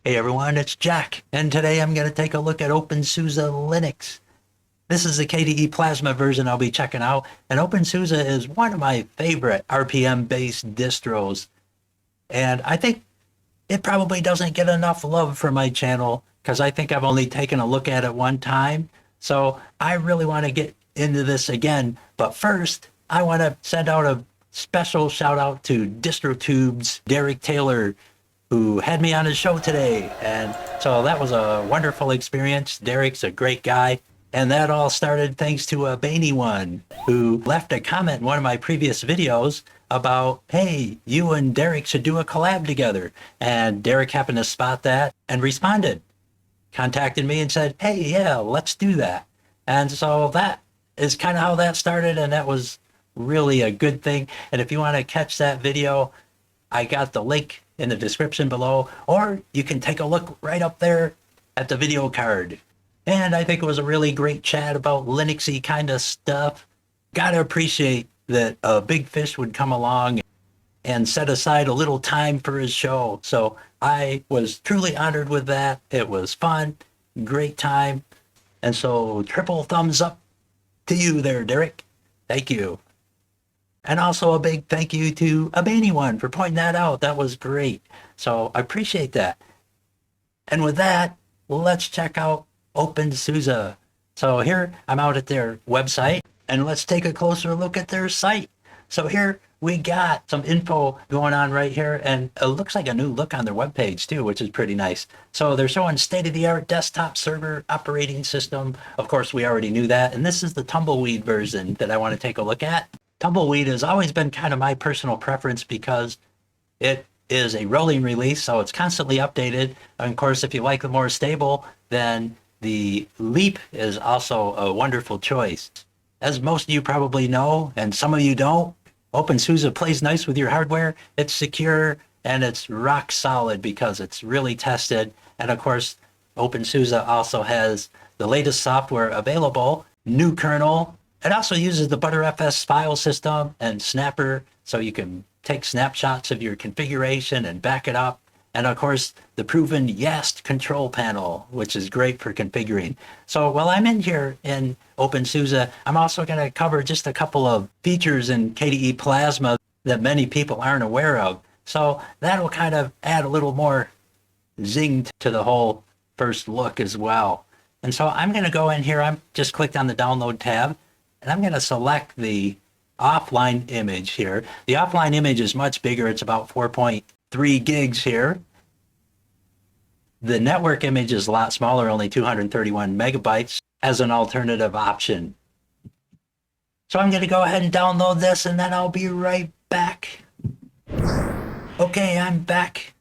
Hey everyone, it's Jack, and today I'm going to take a look at OpenSUSE Linux. This is the KDE Plasma version I'll be checking out, and OpenSUSE is one of my favorite RPM-based distros, and I think it probably doesn't get enough love for my channel because I think I've only taken a look at it one time, so I really want to get into this again. But first, I want to send out a special shout out to DistroTube's Derek Taylor, who had me on his show today. And so that was a wonderful experience. Derek's a great guy. And that all started thanks to a Bainy one who left a comment in one of my previous videos about, hey, you and Derek should do a collab together. And Derek happened to spot that and responded, contacted me and said, hey, yeah, let's do that. And so that is kind of how that started. And that was really a good thing. And if you want to catch that video, I got the link in the description below, or you can take a look right up there at the video card. And I think it was a really great chat about Linuxy kind of stuff. Gotta appreciate that a big fish would come along and set aside a little time for his show. So I was truly honored with that. It was fun, great time. And so triple thumbs up to you there, Derek. Thank you. And also a big thank you to Abani1 for pointing that out. That was great. So I appreciate that. And with that, let's check out OpenSUSE. So here I'm out at their website, and let's take a closer look at their site. So here we got some info going on right here, and it looks like a new look on their webpage too, which is pretty nice. So they're showing state-of-the-art desktop server operating system. Of course, we already knew that. And this is the Tumbleweed version that I want to take a look at. Tumbleweed has always been kind of my personal preference because it is a rolling release, so it's constantly updated. And of course, if you like the more stable, then the Leap is also a wonderful choice. As most of you probably know, and some of you don't, OpenSUSE plays nice with your hardware. It's secure and it's rock solid because it's really tested. And of course, OpenSUSE also has the latest software available, new kernel. It also uses the ButterFS file system and Snapper, so you can take snapshots of your configuration and back it up. And of course, the proven YaST control panel, which is great for configuring. So while I'm in here in OpenSUSE, I'm also going to cover just a couple of features in KDE Plasma that many people aren't aware of. So that'll kind of add a little more zing to the whole first look as well. And so I'm going to go in here. I'm just clicked on the download tab. And I'm going to select the offline image here. The offline image is much bigger. It's about 4.3 gigs here. The network image is a lot smaller, only 231 megabytes as an alternative option. So I'm going to go ahead and download this, and then I'll be right back. Okay, I'm back.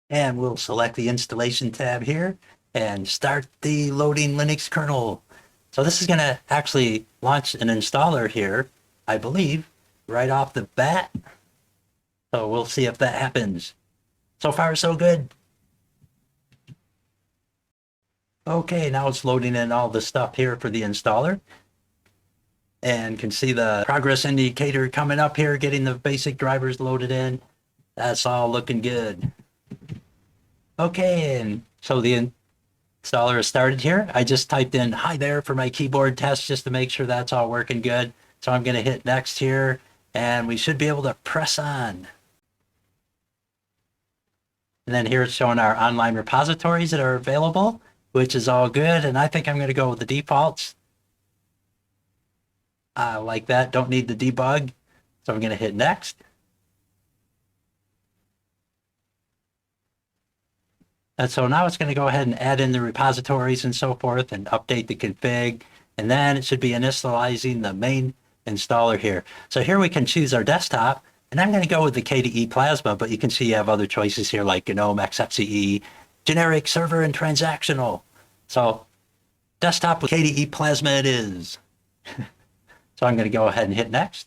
And we'll select the installation tab here and start the loading Linux kernel. So this is going to actually launch an installer here, I believe, right off the bat. So we'll see if that happens. So far, so good. Okay, now it's loading in all the stuff here for the installer. And can see the progress indicator coming up here, getting the basic drivers loaded in. That's all looking good. Okay, and so the installer has started here. I just typed in hi there for my keyboard test just to make sure that's all working good. So I'm going to hit next here, and we should be able to press on. And then here it's showing our online repositories that are available, which is all good. And I think I'm going to go with the defaults. I like that. Don't need the debug. So I'm going to hit next. And so now it's going to go ahead and add in the repositories and so forth and update the config. And then it should be initializing the main installer here. So here we can choose our desktop. And I'm going to go with the KDE Plasma, but you can see you have other choices here like GNOME, XFCE, generic, server, and transactional. So desktop with KDE Plasma it is. So I'm going to go ahead and hit next.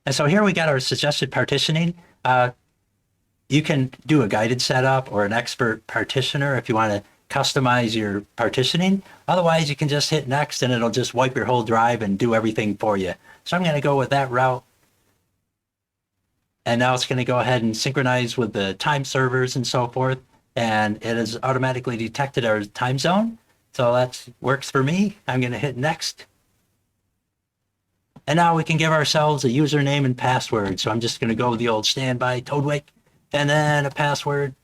And so here we got our suggested partitioning. You can do a guided setup or an expert partitioner if you want to customize your partitioning. Otherwise, you can just hit next and it'll just wipe your whole drive and do everything for you. So I'm going to go with that route. And now it's going to go ahead and synchronize with the time servers and so forth. And it has automatically detected our time zone. So that works for me. I'm going to hit next. And now we can give ourselves a username and password. So I'm just going to go with the old standby Toadwake and then a password.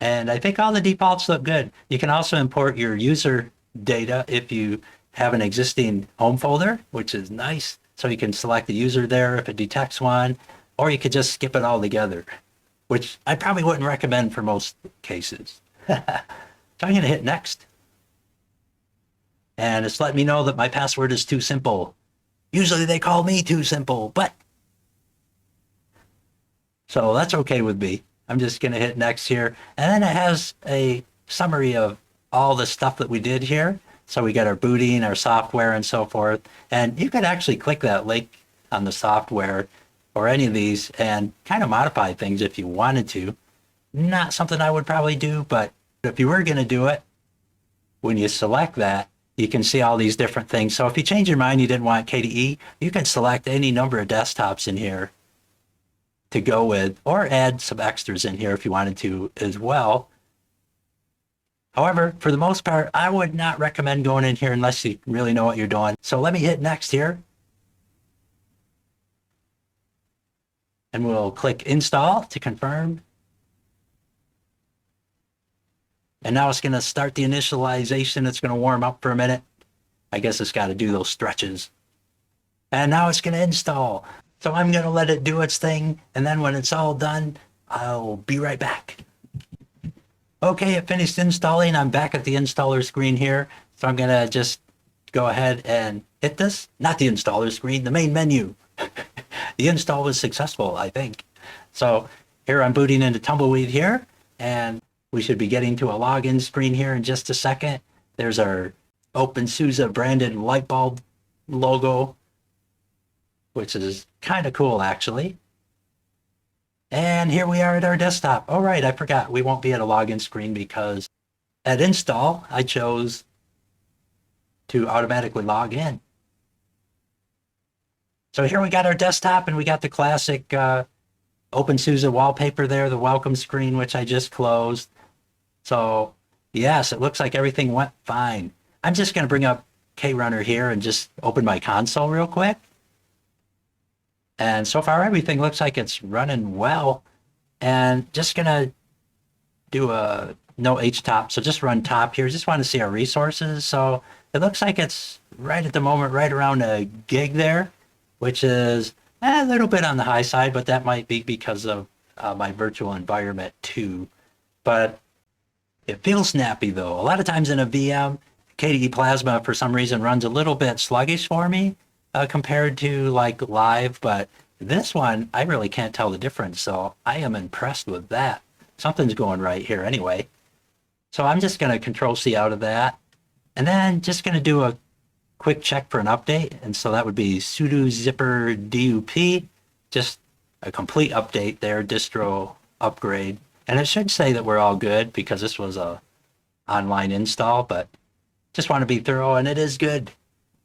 And I think all the defaults look good. You can also import your user data if you have an existing home folder, which is nice. So you can select the user there if it detects one, or you could just skip it all together, which I probably wouldn't recommend for most cases. So I'm going to hit next. And it's letting me know that my password is too simple. Usually they call me too simple, but so that's okay with me. I'm just going to hit next here. And then it has a summary of all the stuff that we did here. So we got our booting, our software, and so forth. And you could actually click that link on the software or any of these and kind of modify things if you wanted to. Not something I would probably do, but if you were going to do it, when you select that, you can see all these different things. So if you change your mind, you didn't want KDE, you can select any number of desktops in here to go with, or add some extras in here if you wanted to as well. However, for the most part, I would not recommend going in here unless you really know what you're doing. So let me hit next here. And we'll click install to confirm. And now it's going to start the initialization. It's going to warm up for a minute. I guess it's got to do those stretches. And now it's going to install. So I'm going to let it do its thing. And then when it's all done, I'll be right back. Okay, it finished installing. I'm back at the installer screen here. So I'm going to just go ahead and hit this. Not the installer screen, the main menu. The install was successful, I think. So here I'm booting into Tumbleweed here. And we should be getting to a login screen here in just a second. There's our OpenSUSE branded light bulb logo, which is kind of cool, actually. And here we are at our desktop. Oh, right, I forgot. We won't be at a login screen because at install, I chose to automatically log in. So here we got our desktop, and we got the classic OpenSUSE wallpaper there, the welcome screen, which I just closed. So yes, it looks like everything went fine. I'm just going to bring up KRunner here and just open my console real quick. And so far, everything looks like it's running well. And just going to do a no htop. So just run top here. Just want to see our resources. So it looks like it's right at the moment, right around a gig there, which is a little bit on the high side, but that might be because of my virtual environment too. But it feels snappy though. A lot of times in a VM, KDE Plasma for some reason runs a little bit sluggish for me compared to like live, but this one, I really can't tell the difference. So I am impressed with that. Something's going right here anyway. So I'm just going to Control C out of that. And then just going to do a quick check for an update. And so that would be sudo zypper dup, just a complete update there, distro upgrade. And it should say that we're all good because this was a online install, but just want to be thorough, and it is good.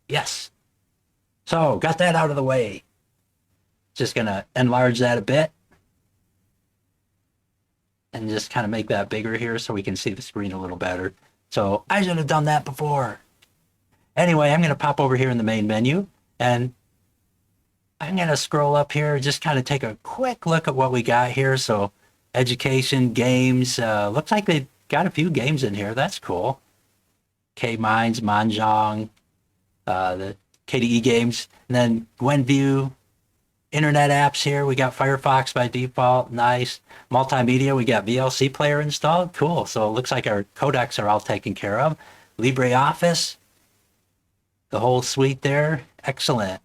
Yes. So got that out of the way. Just going to enlarge that a bit and just kind of make that bigger here so we can see the screen a little better. So I should have done that before. Anyway, I'm going to pop over here in the main menu, and I'm going to scroll up here, just kind of take a quick look at what we got here. So education, games, looks like they got a few games in here. That's cool. K-Mines, Mahjong, the KDE games, and then GWIN, internet apps here. We got Firefox by default. Nice. Multimedia, we got VLC player installed. Cool. So it looks like our codecs are all taken care of. LibreOffice, the whole suite there. Excellent.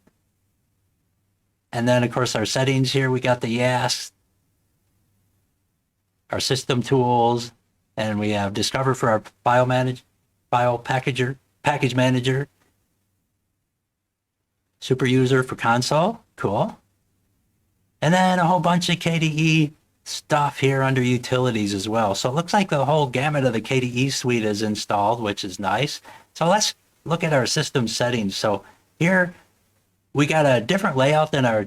And then, of course, our settings here. We got the YaST, our system tools, and we have Discover for our package manager, super user for console. Cool. And then a whole bunch of KDE stuff here under utilities as well. So it looks like the whole gamut of the KDE suite is installed, which is nice. So let's look at our system settings. So here we got a different layout than our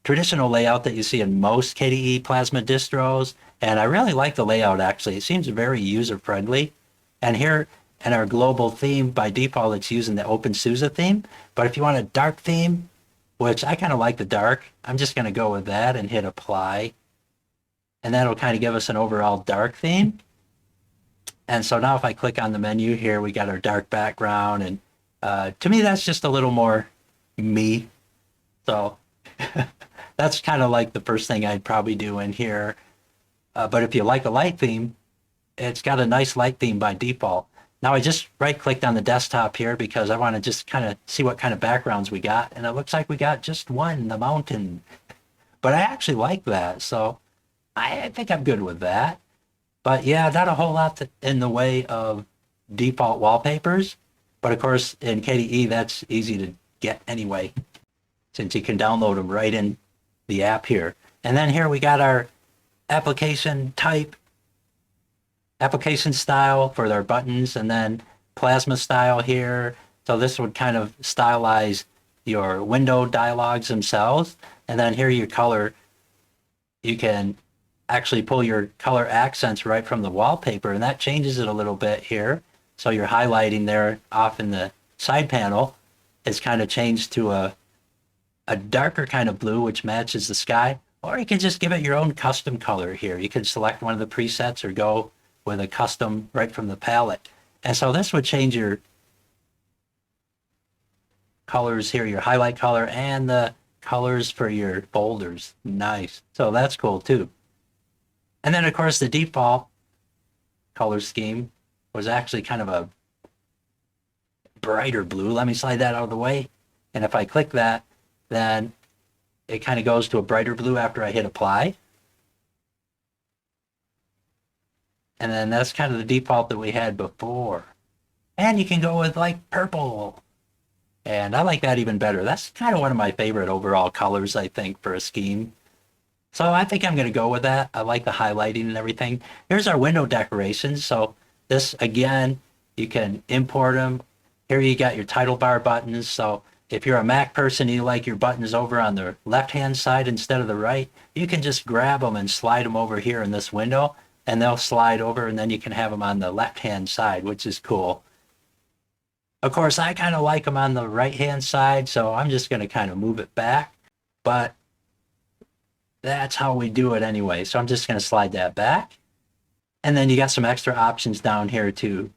traditional layout that you see in most KDE Plasma distros. And I really like the layout, actually. It seems very user-friendly. And here in our global theme, by default, it's using the OpenSUSE theme. But if you want a dark theme, which I kind of like the dark, I'm just going to go with that and hit apply. And that'll kind of give us an overall dark theme. And so now if I click on the menu here, we got our dark background. And to me, that's just a little more me. So that's kind of like the first thing I'd probably do in here. But if you like a light theme, it's got a nice light theme by default. Now I just right-clicked on the desktop here because I want to just kind of see what kind of backgrounds we got. And it looks like we got just one, the mountain. But I actually like that, so I think I'm good with that. But yeah, not a whole lot in the way of default wallpapers. But of course, in KDE, that's easy to get anyway, since you can download them right in the app here. And then here we got our application type, application style for our buttons, and then Plasma style here. So this would kind of stylize your window dialogues themselves. And then here your color, you can actually pull your color accents right from the wallpaper, and that changes it a little bit here. So your highlighting there off in the side panel is kind of changed to a darker kind of blue, which matches the sky. Or you can just give it your own custom color here. You can select one of the presets or go with a custom right from the palette. And so this would change your colors here, your highlight color and the colors for your folders. Nice. So that's cool too. And then of course the default color scheme was actually kind of a brighter blue. Let me slide that out of the way. And if I click that, then it kind of goes to a brighter blue after I hit apply. And then that's kind of the default that we had before. And you can go with like purple. And I like that even better. That's kind of one of my favorite overall colors, I think, for a scheme. So I think I'm going to go with that. I like the highlighting and everything. Here's our window decorations. So this, again, you can import them. Here you got your title bar buttons. So if you're a Mac person and you like your buttons over on the left-hand side instead of the right, you can just grab them and slide them over here in this window, and they'll slide over, and then you can have them on the left-hand side, which is cool. Of course, I kind of like them on the right-hand side, so I'm just going to kind of move it back. But that's how we do it anyway. So I'm just going to slide that back. And then you got some extra options down here too.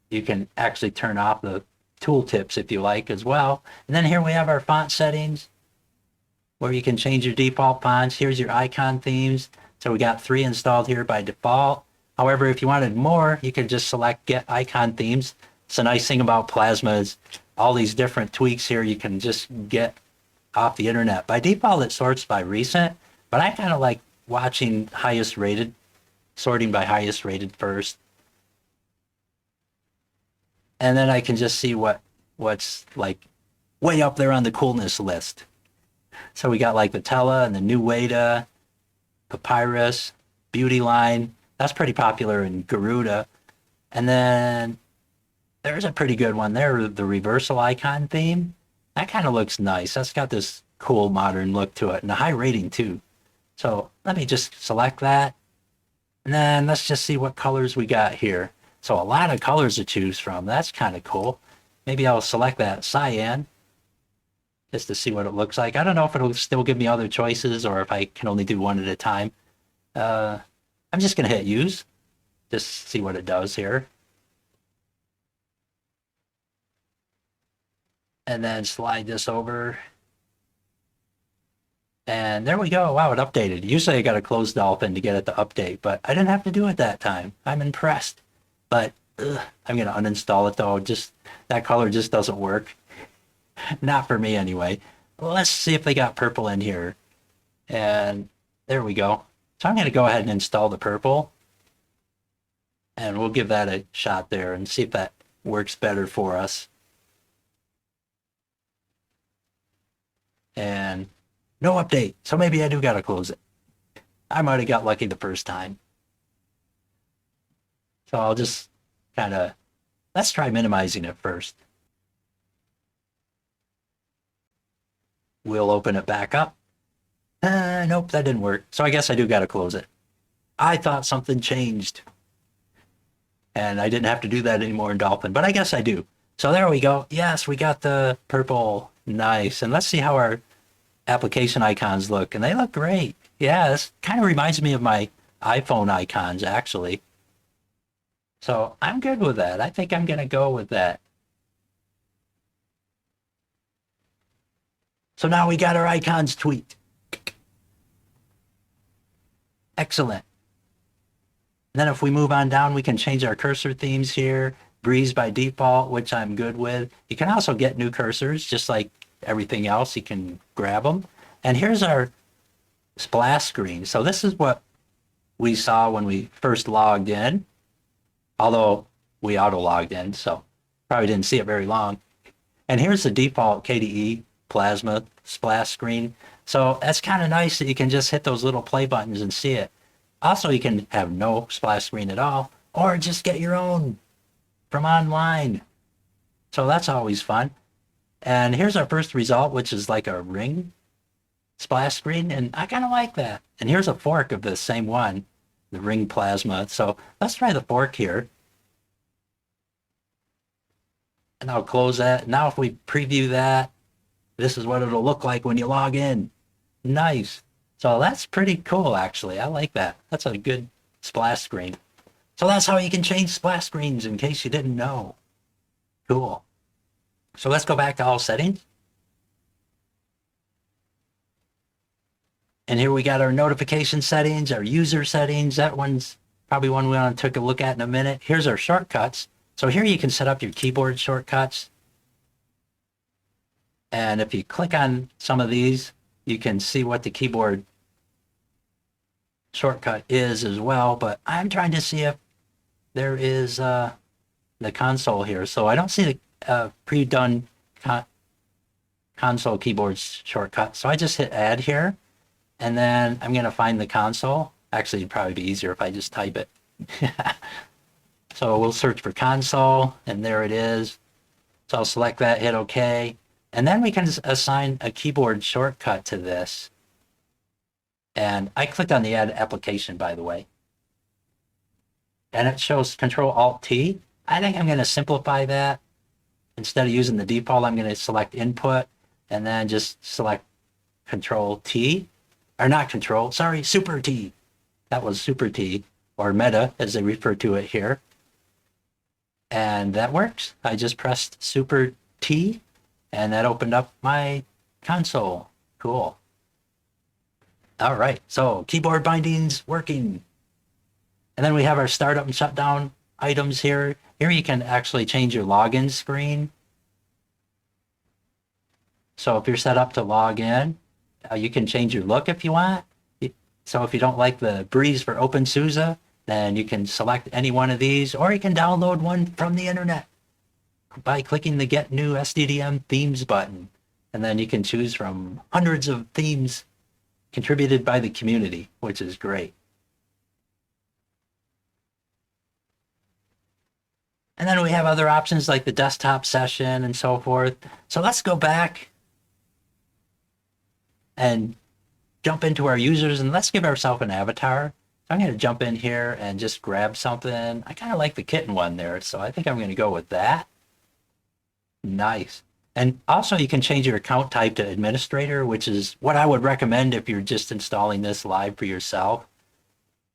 You can actually turn off the tooltips if you like as well. And then here we have our font settings where you can change your default fonts. Here's your icon themes. So we got 3 installed here by default. However, if you wanted more, you could just select Get Icon Themes. It's a nice thing about Plasma is all these different tweaks here you can just get off the internet. By default, it sorts by recent, but I kind of like watching highest rated, sorting by highest rated first. And then I can just see what's like way up there on the coolness list. So we got like the Tela and the New Weta, Papyrus, Beauty Line. That's pretty popular in Garuda. And then there's a pretty good one there, the reversal icon theme. That kind of looks nice. That's got this cool modern look to it and a high rating too. So let me just select that. And then let's just see what colors we got here. So a lot of colors to choose from. That's kind of cool. Maybe I'll select that cyan just to see what it looks like. I don't know if it'll still give me other choices or if I can only do one at a time. I'm just going to hit use. Just see what it does here. And then slide this over. And there we go. Wow, it updated. Usually I got to close Dolphin to get it to update, but I didn't have to do it that time. I'm impressed. But I'm going to uninstall it though. Just that color just doesn't work. Not for me anyway. Well, let's see if they got purple in here. And there we go. So I'm going to go ahead and install the purple. And we'll give that a shot there and see if that works better for us. And no update. So maybe I do got to close it. I might have got lucky the first time. So I'll just kind of, let's try minimizing it first. We'll open it back up. Nope, that didn't work. So I guess I do got to close it. I thought something changed. And I didn't have to do that anymore in Dolphin, but I guess I do. So there we go. Yes, we got the purple. Nice. And let's see how our application icons look. And they look great. Yeah, this kind of reminds me of my iPhone icons, actually. So I'm good with that. I think I'm going to go with that. So now we got our icons tweaked. Excellent. And then if we move on down, we can change our cursor themes here. Breeze by default, which I'm good with. You can also get new cursors, just like everything else. You can grab them. And here's our splash screen. So this is what we saw when we first logged in, although we auto-logged in, so probably didn't see it very long. And here's the default KDE Plasma splash screen. So that's kind of nice that you can just hit those little play buttons and see it. Also, you can have no splash screen at all, or just get your own from online. So that's always fun. And here's our first result, which is like a ring splash screen, and I kind of like that. And here's a fork of the same one, the ring plasma. So let's try the fork here. And I'll close that. Now if we preview that, this is what it'll look like when you log in. Nice. So that's pretty cool, actually. I like that. That's a good splash screen. So that's how you can change splash screens, in case you didn't know. Cool. So let's go back to all settings. And here we got our notification settings, our user settings. That one's probably one we want to take a look at in a minute. Here's our shortcuts. So here you can set up your keyboard shortcuts. And if you click on some of these, you can see what the keyboard shortcut is as well. But I'm trying to see if there is the console here. So I don't see the pre-done console keyboard shortcut. So I just hit add here. And then I'm going to find the console. Actually, it'd probably be easier if I just type it. So we'll search for console, and there it is. So I'll select that, hit OK. And then we can assign a keyboard shortcut to this. And I clicked on the add application, by the way. And it shows Control-Alt-T. I think I'm going to simplify that. Instead of using the default, I'm going to select input and then just select Control-T. Or not Control, sorry, Super T. That was Super T, or Meta, as they refer to it here. And that works. I just pressed Super T, and that opened up my console. Cool. All right, so keyboard bindings working. And then we have our startup and shutdown items here. Here you can actually change your login screen. So if you're set up to log in, you can change your look if you want. So if you don't like the breeze for OpenSUSE, then you can select any one of these, or you can download one from the internet by clicking the Get New SDDM Themes button. And then you can choose from hundreds of themes contributed by the community, which is great. And then we have other options like the desktop session and so forth. So let's go back and jump into our users, and let's give ourselves an avatar. So I'm going to jump in here and just grab something. I kind of like the kitten one there, so I think I'm going to go with that. Nice. And also you can change your account type to administrator, which is what I would recommend if you're just installing this live for yourself.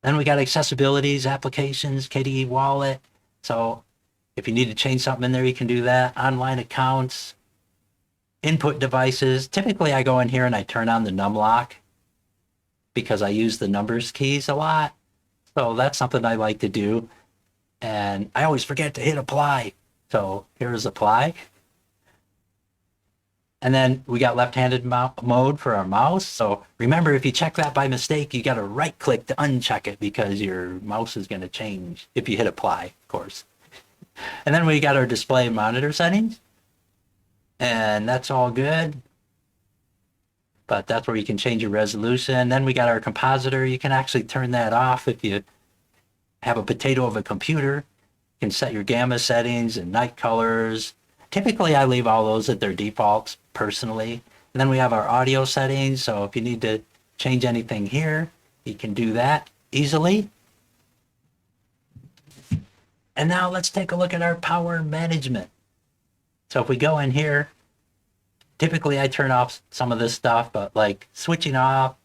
Then we got accessibilities, applications, KDE wallet. So if you need to change something in there, you can do that. Online accounts, input devices. Typically I go in here and I turn on the numlock because I use the numbers keys a lot. So that's something I like to do. And I always forget to hit apply. So here's apply. And then we got left-handed mode for our mouse. So remember, if you check that by mistake, you got to right click to uncheck it because your mouse is going to change if you hit apply, of course. And then we got our display and monitor settings. And that's all good. But that's where you can change your resolution. Then we got our compositor. You can actually turn that off if you have a potato of a computer. You can set your gamma settings and night colors. Typically, I leave all those at their defaults personally. And then we have our audio settings. So if you need to change anything here, you can do that easily. And now let's take a look at our power management. So if we go in here, typically I turn off some of this stuff, but like switching off,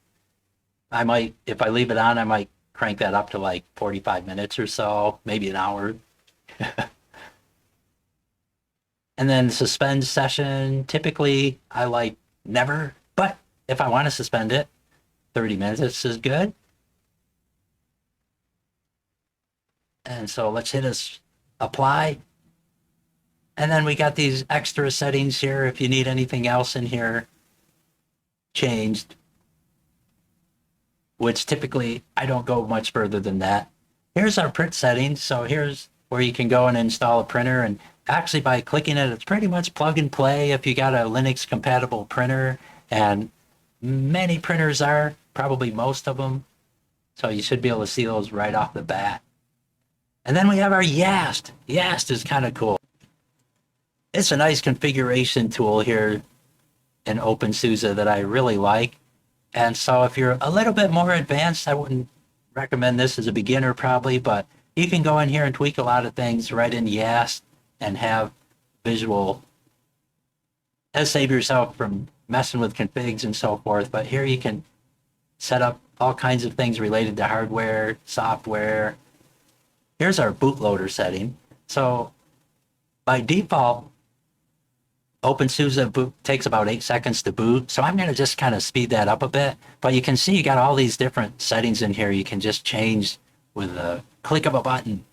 I might, if I leave it on, I might crank that up to like 45 minutes or so, maybe an hour. And then suspend session, typically I like never, but if I want to suspend it, 30 minutes is good. And so let's hit apply. And then we got these extra settings here if you need anything else in here changed, which typically I don't go much further than that. Here's our print settings. So here's where you can go and install a printer, and actually by clicking it, it's pretty much plug and play if you got a Linux compatible printer, and many printers are, probably most of them. So you should be able to see those right off the bat. And then we have our YaST. YaST is kind of cool. It's a nice configuration tool here in OpenSUSE that I really like. And so if you're a little bit more advanced, I wouldn't recommend this as a beginner probably, but you can go in here and tweak a lot of things right in YaST and have visual, save yourself from messing with configs and so forth. But here you can set up all kinds of things related to hardware, software. Here's our bootloader setting. So by default, OpenSUSE boot takes about 8 seconds to boot. So I'm going to just kind of speed that up a bit. But you can see you got all these different settings in here you can just change with a click of a button.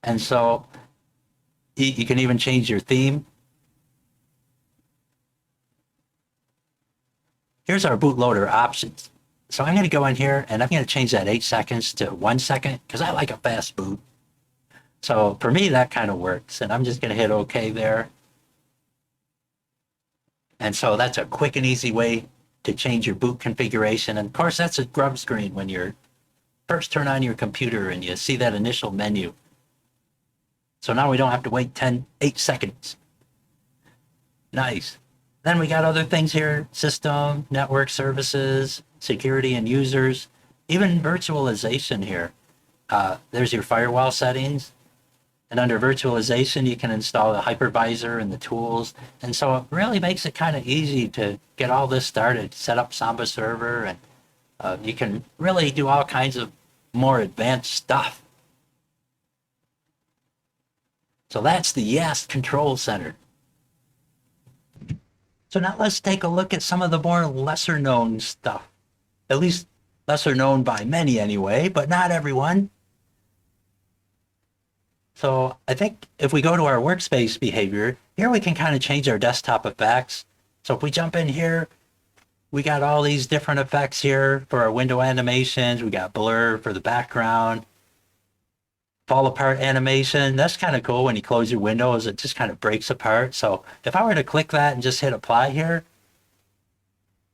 And so you can even change your theme. Here's our bootloader options. So I'm going to go in here and I'm going to change that 8 seconds to 1 second because I like a fast boot. So for me, that kind of works. And I'm just going to hit OK there. And so that's a quick and easy way to change your boot configuration. And of course, that's a grub screen when you're first turn on your computer and you see that initial menu. So now we don't have to wait 8 seconds. Nice. Then we got other things here: system, network services, security and users, even virtualization here. There's your firewall settings. And under virtualization, you can install the hypervisor and the tools. And so it really makes it kind of easy to get all this started, set up Samba server, and you can really do all kinds of more advanced stuff. So that's the YaST Control Center. So now let's take a look at some of the more lesser known stuff. At least lesser known by many anyway, but not everyone. So I think if we go to our workspace behavior, here we can kind of change our desktop effects. So if we jump in here, we got all these different effects here for our window animations. We got blur for the background, fall apart animation. That's kind of cool when you close your windows, it just kind of breaks apart. So if I were to click that and just hit apply here,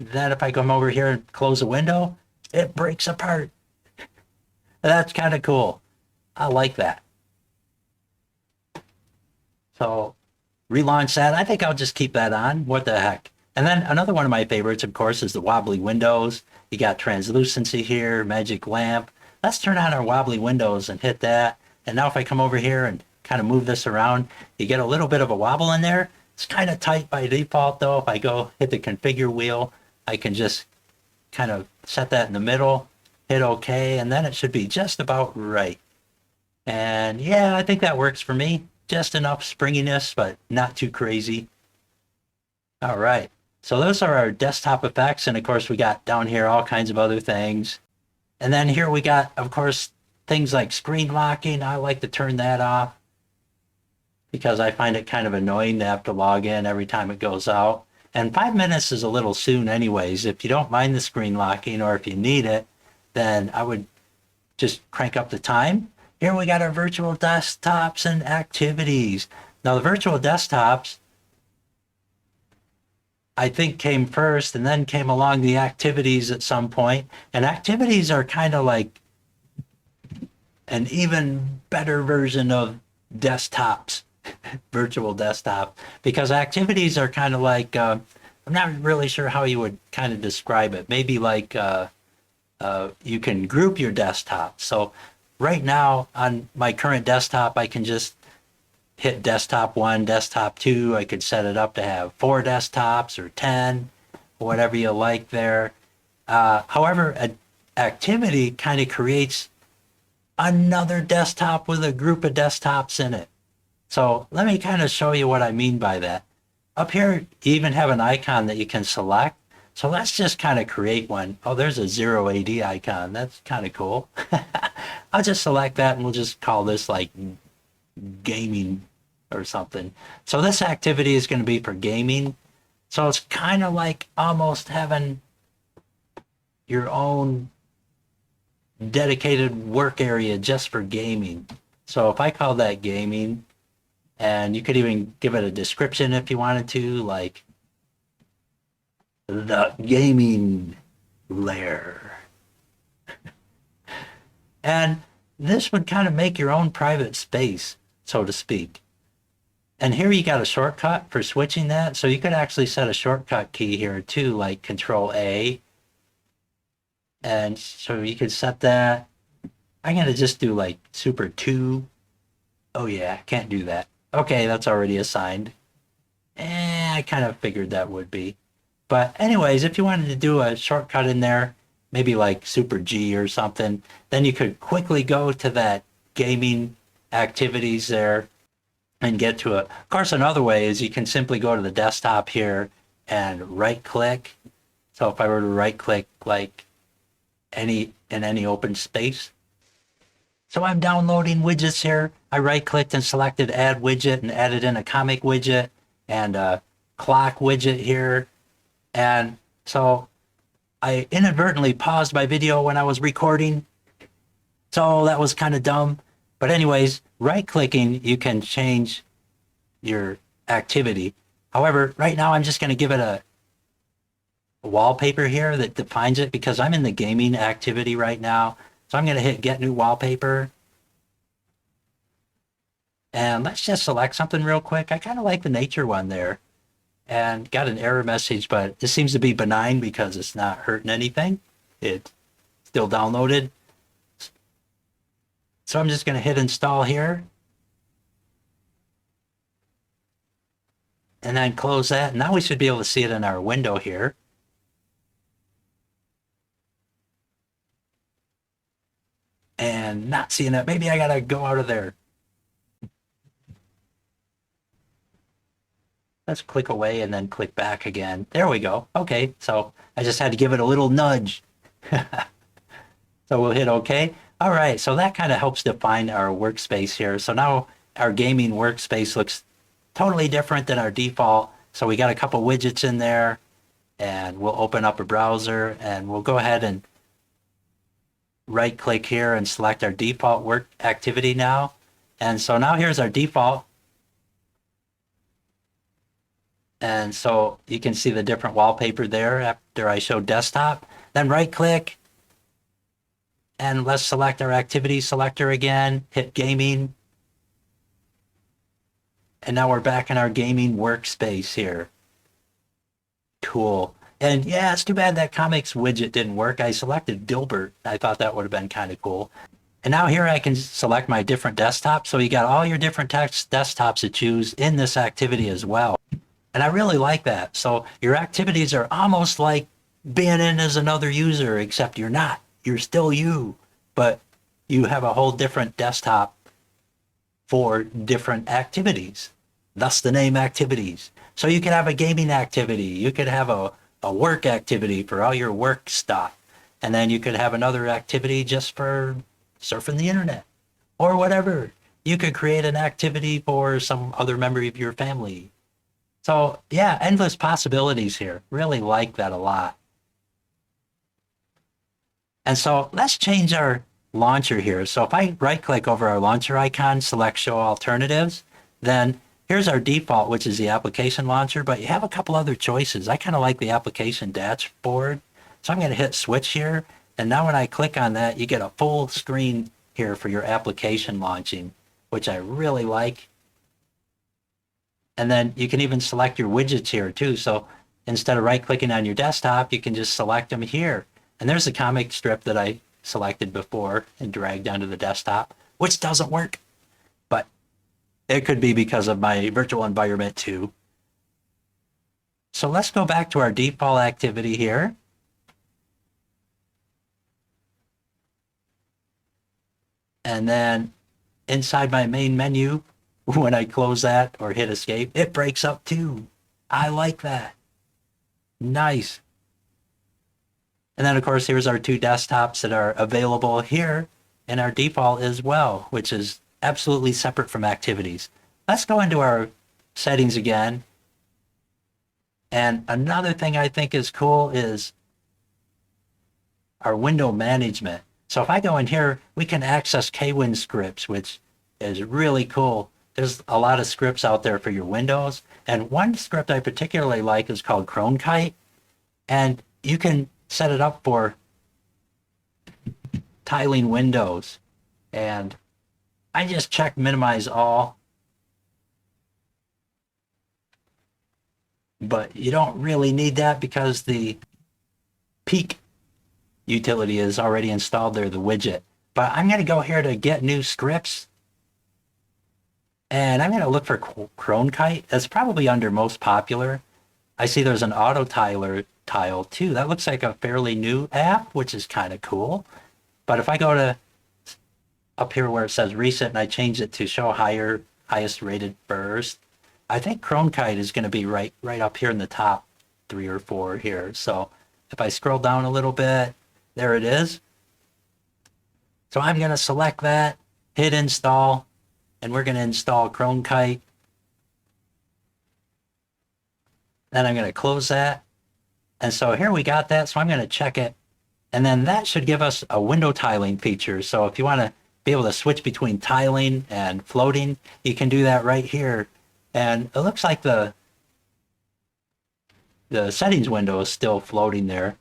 then if I come over here and close the window, it breaks apart. That's kind of cool. I like that. So relaunch that. I think I'll just keep that on. What the heck? And then another one of my favorites, of course, is the wobbly windows. You got translucency here, magic lamp. Let's turn on our wobbly windows and hit that. And now if I come over here and kind of move this around, you get a little bit of a wobble in there. It's kind of tight by default though. If I go hit the configure wheel, I can just kind of set that in the middle, hit OK, and then it should be just about right. And yeah, I think that works for me. Just enough springiness, but not too crazy. All right. So those are our desktop effects. And of course, we got down here all kinds of other things. And then here we got, of course, things like screen locking. I like to turn that off because I find it kind of annoying to have to log in every time it goes out. And 5 minutes is a little soon anyways. If you don't mind the screen locking or if you need it, then I would just crank up the time. Here we got our virtual desktops and activities. Now the virtual desktops, I think came first and then came along the activities at some point. And activities are kind of like an even better version of desktops. virtual desktop, because activities are kind of like, I'm not really sure how you would kind of describe it. Maybe like you can group your desktop. So right now on my current desktop, I can just hit desktop 1, desktop 2. I could set it up to have 4 desktops or 10, whatever you like there. However, an activity kind of creates another desktop with a group of desktops in it. So let me kind of show you what I mean by that. Up here, you even have an icon that you can select. So let's just kind of create one. Oh, there's a 0AD icon. That's kind of cool. I'll just select that and we'll just call this like gaming or something. So this activity is going to be for gaming. So it's kind of like almost having your own dedicated work area just for gaming. So if I call that gaming, and you could even give it a description if you wanted to, like the gaming lair. And this would kind of make your own private space, so to speak. And here you got a shortcut for switching that. So you could actually set a shortcut key here too, like Control A. And so you could set that. I'm going to just do like Super 2. Oh yeah, can't do that. Okay, that's already assigned. I kind of figured that would be. But anyways, if you wanted to do a shortcut in there, maybe like Super G or something, then you could quickly go to that gaming activities there and get to it. Of course, another way is you can simply go to the desktop here and right click. So if I were to right click like in any open space. So I'm downloading widgets here. I right clicked and selected add widget and added in a comic widget and a clock widget here. And so I inadvertently paused my video when I was recording. So that was kind of dumb. But anyways, right clicking, you can change your activity. However, right now I'm just going to give it a wallpaper here that defines it because I'm in the gaming activity right now. So I'm going to hit get new wallpaper. And let's just select something real quick. I kind of like the nature one there. And got an error message, but it seems to be benign because it's not hurting anything. It's still downloaded. So I'm just going to hit install here. And then close that. Now we should be able to see it in our window here. And not seeing it. Maybe I gotta go out of there. Let's click away and then click back again. There we go. Okay, so I just had to give it a little nudge. So we'll hit OK. All right, so that kind of helps define our workspace here. So now our gaming workspace looks totally different than our default. So we got a couple widgets in there, and we'll open up a browser, and we'll go ahead and right click here and select our default work activity now. And so now here's our default. And so you can see the different wallpaper there after I show desktop. Then right click and let's select our activity selector again, hit gaming. And now we're back in our gaming workspace here. Cool. And yeah, it's too bad that comics widget didn't work. I selected Dilbert. I thought that would have been kind of cool. And now here I can select my different desktops. So you got all your different desktops to choose in this activity as well. And I really like that. So your activities are almost like being in as another user, except you're not. You're still you, but you have a whole different desktop for different activities. Thus the name activities. So you could have a gaming activity. You could have a work activity for all your work stuff. And then you could have another activity just for surfing the internet or whatever. You could create an activity for some other member of your family. So yeah, endless possibilities here. Really like that a lot. And so let's change our launcher here. So if I right click over our launcher icon, select show alternatives, then here's our default, which is the application launcher, but you have a couple other choices. I kind of like the application dashboard. So I'm going to hit switch here. And now when I click on that, you get a full screen here for your application launching, which I really like. And then you can even select your widgets here too. So instead of right-clicking on your desktop, you can just select them here. And there's a comic strip that I selected before and dragged onto the desktop, which doesn't work. But it could be because of my virtual environment too. So let's go back to our default activity here. And then inside my main menu, when I close that or hit escape, it breaks up too. I like that. Nice. And then of course, here's our two desktops that are available here in our default as well, which is absolutely separate from activities. Let's go into our settings again. And another thing I think is cool is our window management. So if I go in here, we can access KWIN scripts, which is really cool. There's a lot of scripts out there for your Windows. And one script I particularly like is called Krohnkite. And you can set it up for tiling windows. And I just check minimize all. But you don't really need that because the peak utility is already installed there, the widget. But I'm going to go here to get new scripts. And I'm going to look for Krohnkite. That's probably under most popular. I see there's an auto tiler tile too. That looks like a fairly new app, which is kind of cool. But if I go to up here where it says recent and I change it to show highest rated first, I think Krohnkite is going to be right up here in the top 3 or 4 here. So if I scroll down a little bit, there it is. So I'm going to select that, hit install, and we're going to install Krohnkite. Then I'm going to close that. And so here we got that. So I'm going to check it. And then that should give us a window tiling feature. So if you want to be able to switch between tiling and floating, you can do that right here. And it looks like the settings window is still floating there.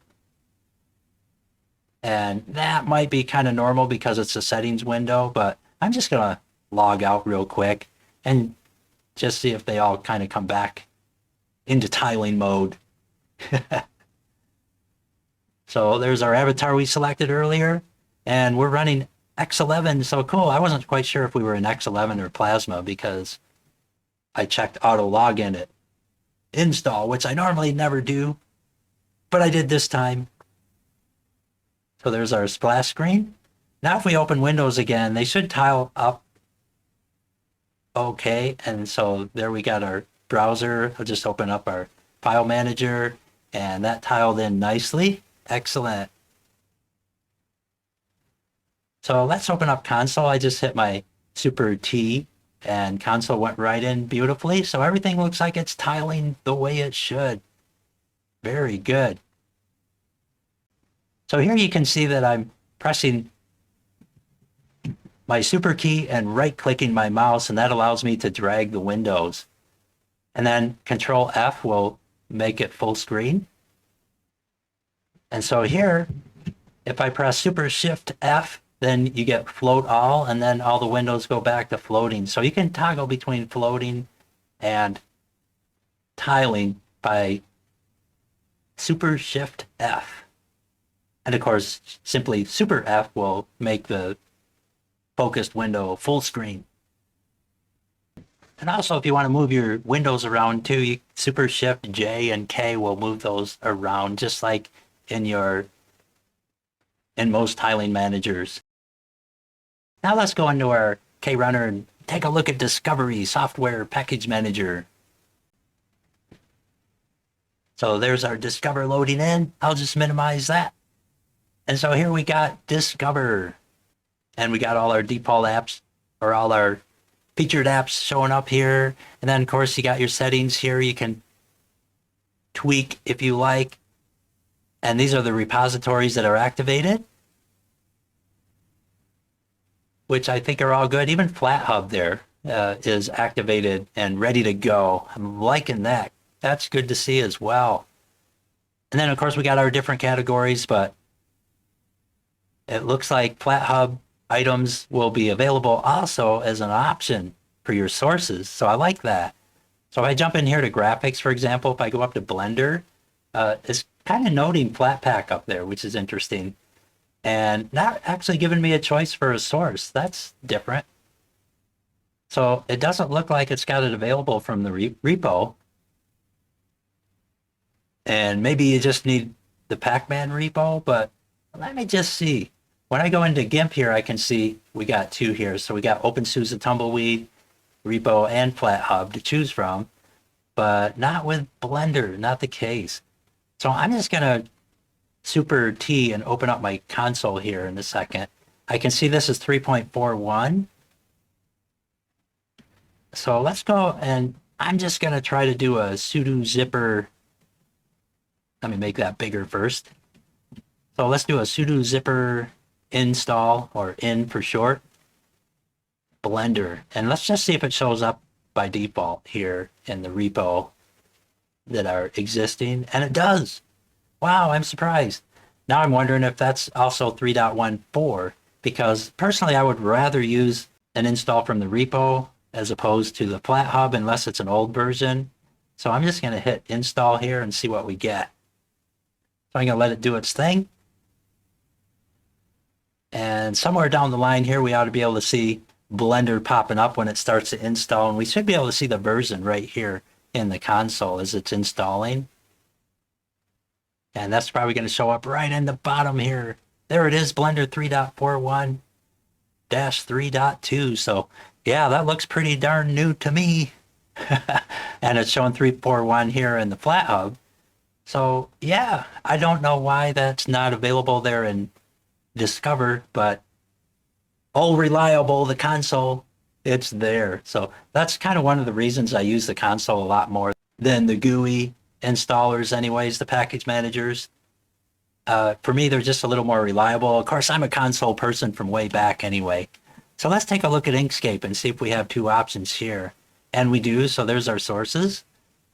And that might be kind of normal because it's a settings window, but I'm just going to log out real quick and just see if they all kind of come back into tiling mode. So there's our avatar we selected earlier, and we're running X11. So cool. I wasn't quite sure if we were in X11 or Plasma because I checked auto login at install, which I normally never do, but I did this time. So there's our splash screen. Now if we open Windows again, they should tile up okay. And so there we got our browser. I'll just open up our file manager, and that tiled in nicely. Excellent. So let's open up console. I just hit my super T and console went right in beautifully. So everything looks like it's tiling the way it should. Very good. So here you can see that I'm pressing my super key and right-clicking my mouse, and that allows me to drag the windows. And then Control F will make it full screen. And so here, if I press Super Shift F, then you get float all, and then all the windows go back to floating. So you can toggle between floating and tiling by Super Shift F. And of course, simply Super F will make the focused window full screen. And also, if you want to move your windows around too, Super Shift J and K will move those around, just like in most tiling managers. Now let's go into our KRunner and take a look at Discovery Software Package Manager. So there's our Discover loading in. I'll just minimize that. And so here we got Discover. And we got all our default apps, or all our featured apps showing up here. And then of course you got your settings here. You can tweak if you like. And these are the repositories that are activated, which I think are all good. Even FlatHub there is activated and ready to go. I'm liking that. That's good to see as well. And then of course we got our different categories, but it looks like FlatHub items will be available also as an option for your sources. So I like that. So if I jump in here to graphics, for example, if I go up to Blender, it's kind of noting Flatpak up there, which is interesting. And not actually giving me a choice for a source. That's different. So it doesn't look like it's got it available from the repo. And maybe you just need the Pac-Man repo, but let me just see. When I go into GIMP here, I can see we got two here. So we got OpenSUSE Tumbleweed, repo, and FlatHub to choose from, but not with Blender, not the case. So I'm just gonna Super T and open up my console here in a second. I can see this is 3.41. So let's go, and I'm just gonna try to do a sudo zypper. Let me make that bigger first. So let's do a sudo zypper install, or in for short, Blender. And let's just see if it shows up by default here in the repo that are existing. And it does. Wow, I'm surprised. Now I'm wondering if that's also 3.14, because personally I would rather use an install from the repo as opposed to the FlatHub unless it's an old version. So I'm just going to hit install here and see what we get. So I'm going to let it do its thing. And somewhere down the line here, we ought to be able to see Blender popping up when it starts to install. And we should be able to see the version right here in the console as it's installing. And that's probably going to show up right in the bottom here. There it is, Blender 3.41-3.2. So yeah, that looks pretty darn new to me. And it's showing 3.41 here in the FlatHub. So yeah, I don't know why that's not available there in Discover, but oh, reliable, the console, it's there. So that's kind of one of the reasons I use the console a lot more than the GUI installers anyways, the package managers. For me, they're just a little more reliable. Of course, I'm a console person from way back anyway. So let's take a look at Inkscape and see if we have two options here. And we do, so there's our sources.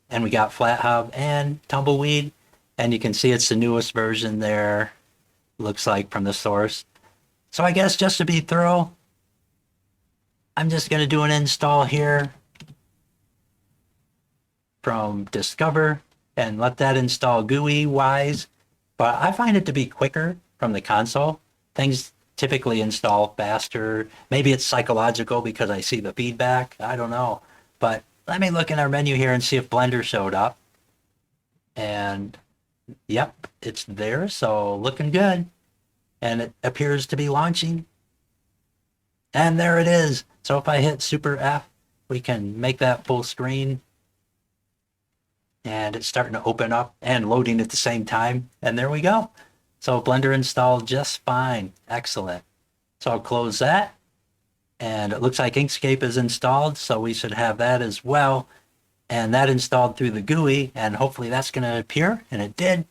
And we got FlatHub and Tumbleweed. And you can see it's the newest version there, looks like, from the source. So I guess just to be thorough, I'm just going to do an install here from Discover and let that install GUI-wise. But I find it to be quicker from the console. Things typically install faster. Maybe it's psychological because I see the feedback. I don't know. But let me look in our menu here and see if Blender showed up. And yep, it's there. So looking good. And it appears to be launching. And there it is. So if I hit Super F, we can make that full screen. And it's starting to open up and loading at the same time. And there we go. So Blender installed just fine. Excellent. So I'll close that. And it looks like Inkscape is installed, so we should have that as well. And that installed through the GUI, and hopefully that's going to appear, and it did.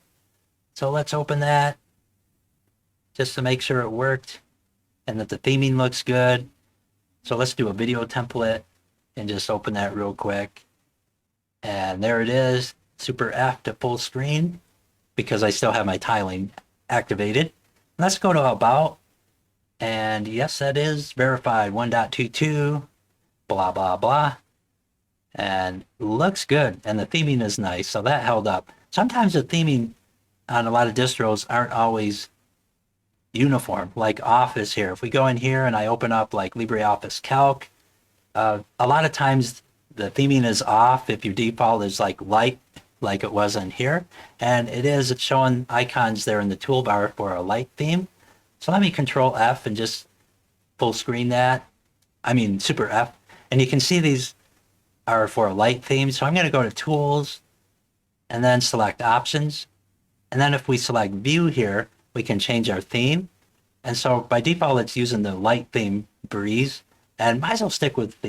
So let's open that just to make sure it worked and that the theming looks good. So let's do a video template and just open that real quick. And there it is, Super F to full screen, because I still have my tiling activated. Let's go to About. And yes, that is verified 1.22, blah, blah, blah. And looks good. And the theming is nice. So that held up. Sometimes the theming on a lot of distros aren't always uniform, like Office here. If we go in here and I open up like LibreOffice Calc, a lot of times the theming is off if your default is like light, like it was in here. And it is, it's showing icons there in the toolbar for a light theme. So let me Control F and just full screen that. I mean, Super F. And you can see these are for a light theme. So I'm going to go to Tools and then select Options. And then if we select View here, we can change our theme. And so by default, it's using the light theme Breeze. And might as well stick with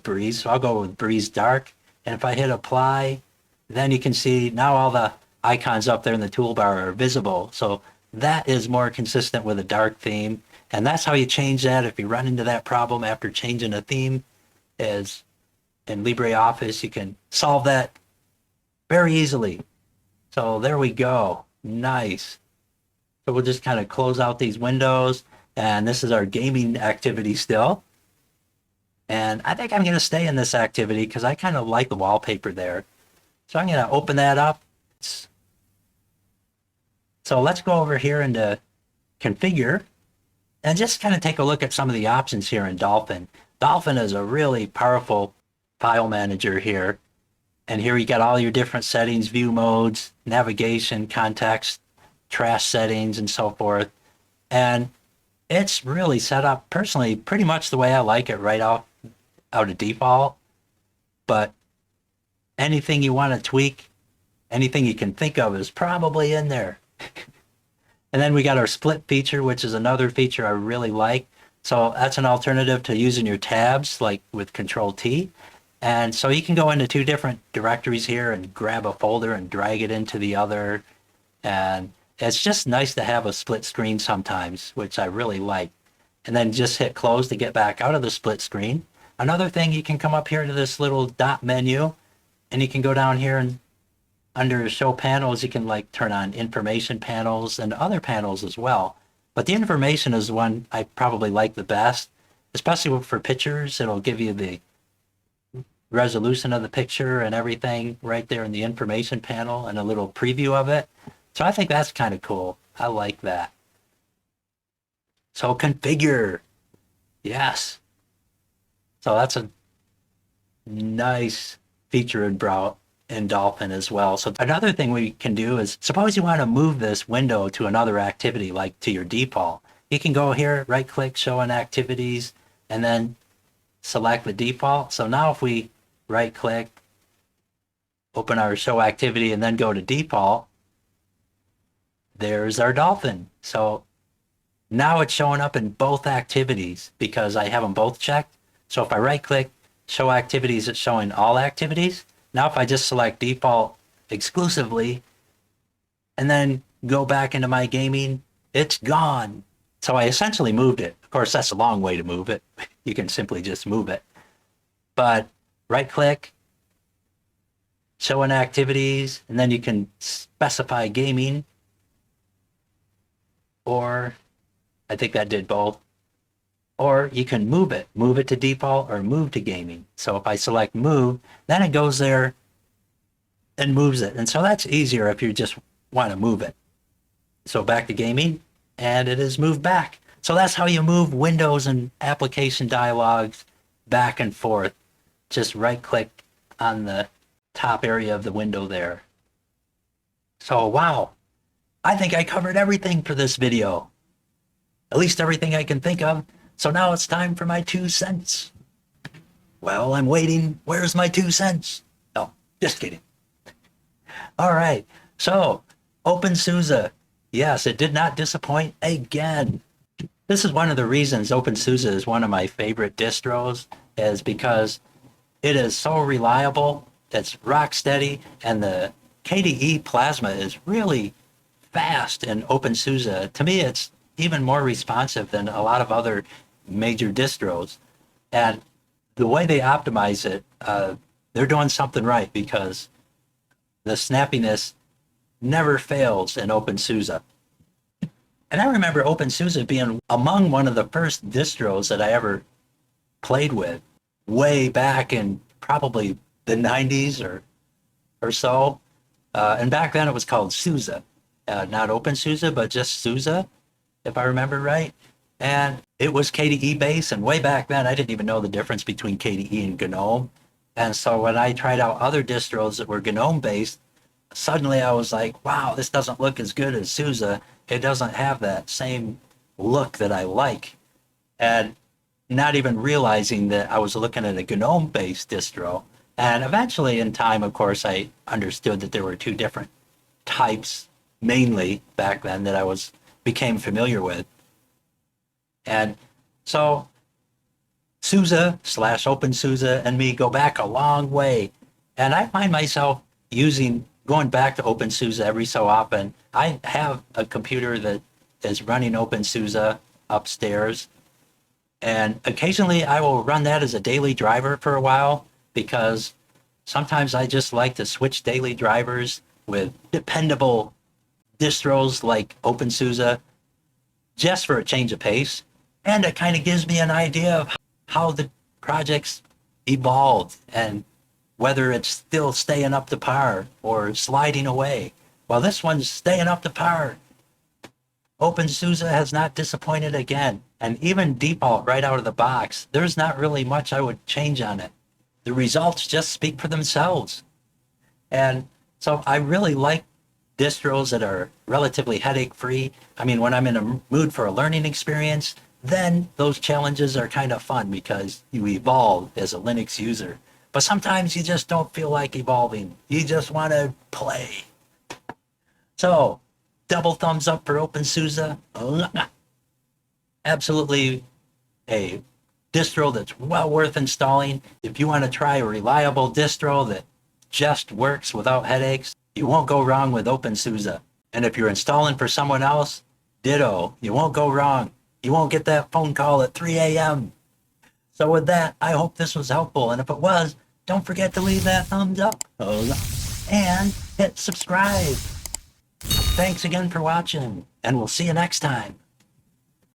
Breeze. So I'll go with Breeze Dark. And if I hit Apply, then you can see now all the icons up there in the toolbar are visible. So that is more consistent with a dark theme. And that's how you change that if you run into that problem after changing a theme, is in LibreOffice, you can solve that very easily. So there we go. Nice. So we'll just kind of close out these windows. And this is our gaming activity still. And I think I'm going to stay in this activity because I kind of like the wallpaper there. So I'm going to open that up. So let's go over here into configure and just kind of take a look at some of the options here in Dolphin. Dolphin is a really powerful file manager here. And here you got all your different settings, view modes, navigation, context, trash settings, and so forth. And it's really set up personally pretty much the way I like it right out of default. But anything you want to tweak, anything you can think of is probably in there. And then we got our split feature, which is another feature I really like. So that's an alternative to using your tabs like with Control T. And so you can go into two different directories here and grab a folder and drag it into the other. And it's just nice to have a split screen sometimes, which I really like. And then just hit close to get back out of the split screen. Another thing, you can come up here to this little dot menu and you can go down here and under show panels, you can like turn on information panels and other panels as well. But the information is the one I probably like the best, especially for pictures. It'll give you the resolution of the picture and everything right there in the information panel and a little preview of it. So I think that's kind of cool. I like that. So configure. Yes. So that's a nice feature in Dolphin as well. So another thing we can do is, suppose you want to move this window to another activity, like to your default. You can go here, right click, show in activities, and then select the default. So now if we right click, open our show activity, and then go to default, there's our Dolphin. So now it's showing up in both activities because I have them both checked. So if I right click, show activities, it's showing all activities. Now if I just select default exclusively and then go back into my gaming, it's gone. So I essentially moved it. Of course, that's a long way to move it. You can simply just move it. But right click, show in activities, and then you can specify gaming, or I think that did both. Or you can move it to default or move to gaming. So if I select move, then it goes there and moves it. And so that's easier if you just want to move it. So back to gaming, and it is moved back. So that's how you move windows and application dialogues back and forth. Just right click on the top area of the window there. So wow, I think I covered everything for this video. At least everything I can think of. So now it's time for my 2 cents. Well, I'm waiting. Where's my 2 cents? No, just kidding. All right. So OpenSUSE. Yes, it did not disappoint again. This is one of the reasons OpenSUSE is one of my favorite distros, is because it is so reliable. It's rock steady, and the KDE Plasma is really fast in OpenSUSE. To me, it's even more responsive than a lot of other major distros. And the way they optimize it, they're doing something right, because the snappiness never fails in OpenSUSE. And I remember OpenSUSE being among one of the first distros that I ever played with, way back in probably the 90s or so. And back then it was called SUSE, not OpenSUSE, but just SUSE, if I remember right. And it was KDE based, and way back then I didn't even know the difference between KDE and GNOME. And so when I tried out other distros that were GNOME based, suddenly I was like, wow, this doesn't look as good as SUSE. It doesn't have that same look that I like. And not even realizing that I was looking at a GNOME based distro. And eventually in time, of course, I understood that there were two different types, mainly back then, that I became familiar with. And so SUSE/OpenSUSE and me go back a long way. And I find myself going back to OpenSUSE every so often. I have a computer that is running OpenSUSE upstairs. And occasionally I will run that as a daily driver for a while, because sometimes I just like to switch daily drivers with dependable distros like OpenSUSE, just for a change of pace. And it kind of gives me an idea of how the projects evolved, and whether it's still staying up to par or sliding away. Well, this one's staying up to par. OpenSUSE has not disappointed again, and even default right out of the box, there's not really much I would change on it. The results just speak for themselves. And so I really like distros that are relatively headache-free. I mean, when I'm in a mood for a learning experience, then those challenges are kind of fun because you evolve as a Linux user. But sometimes you just don't feel like evolving. You just want to play. So, double thumbs up for OpenSUSE. Absolutely a distro that's well worth installing. If you want to try a reliable distro that just works without headaches, you won't go wrong with OpenSUSE. And if you're installing for someone else, ditto. You won't go wrong. You won't get that phone call at 3 a.m. So with that, I hope this was helpful. And if it was, don't forget to leave that thumbs up and hit subscribe. Thanks again for watching, and we'll see you next time.